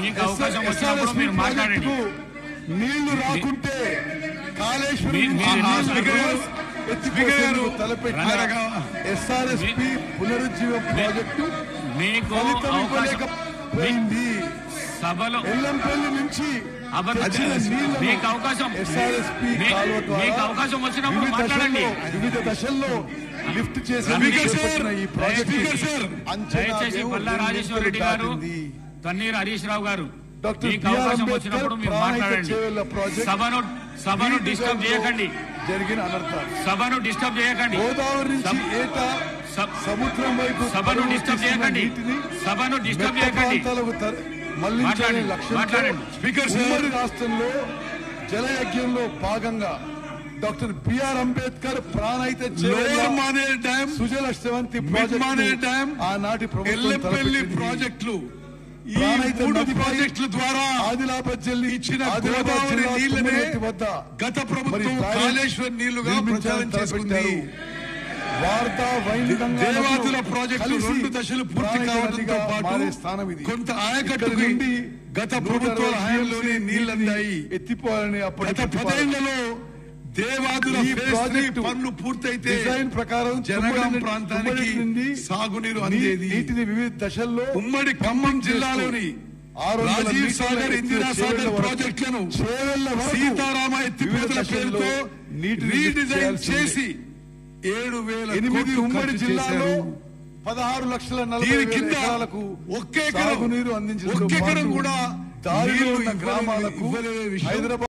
మీకు అవకాశం వచ్చినప్పుడు మీరు మాట్లాడండి. నీళ్లు రాకుంటే కాళేశ్వరం తలపెట్టిన ఎస్ఆర్ఎస్పీ పునరుజ్జీవ ప్రాజెక్టు మీకు పోయింది. సభలో ఎల్లంపల్లి నుంచి మీకు అవకాశం వచ్చినప్పుడు మాట్లాడండి. వివిధ దశల్లో లిఫ్ట్ చేసి ఈ ప్రాజెక్ట్ దయచేసి పల్లా రాజేశ్వర రెడ్డి గారు, తన్నీర్ హరీష్ రావు గారు, మీకు అవకాశం వచ్చినప్పుడు మీరు మాట్లాడండి. సభను డిస్టర్బ్ చేయకండి. జరిగిన అనర్థాలు సభను డిస్టర్బ్ చేయకండి. గోదావరి నుంచి ఏటా సముద్రం వైపు సభను డిస్టర్బ్ చేయకండి. సభను డిస్టర్బ్ చేయకండి. మళ్లించాలని లక్ష్యంతో స్పీకర్ ఉమ్మడి రాష్ట్రంలో జలయజ్ఞంలో భాగంగా doctor B R Ambedkar Pranahita dam, Sujala Sravanthi dam, ఆనాటి ఎల్లంపల్లి ప్రాజెక్టులు ప్రాజెక్టుల ద్వారా ఆదిలాబాద్ జిల్లా ఇచ్చిన గోదావరి నీళ్లనే గత ప్రభుత్వం కాళేశ్వరం నీళ్లుగా ప్రచారం చేసుకుంది. దేవాదుల ప్రాజెక్టులు 2 దశలు పూర్తి కావడంతో పాటు కొంత ఆయకట్టుకు గత ప్రభుత్వాల హయాంలోనే నీళ్లందాయి. ఎత్తిపోవాలని గత 10 ఏళ్లలో దేవాదుల పనులు పూర్తయితే ప్రకారం జనగాం ప్రాంతానికి సాగునీరు అందేది. నీటిని వివిధ దశల్లో ఉమ్మడి ఖమ్మం జిల్లాలోని రాజీవ్ సాగర్, ఇందిరా సాగర్ ప్రాజెక్టులను సీతారామ ఎత్తిపోతల పేరుతో రీడిజైన్ చేసి 7,000 ఉమ్మడి జిల్లాలో 16,40,000 ఎకరాలకు ఒక్క ఎకరం నీరు అందించిన కూడా గ్రామాలకు హైదరాబాద్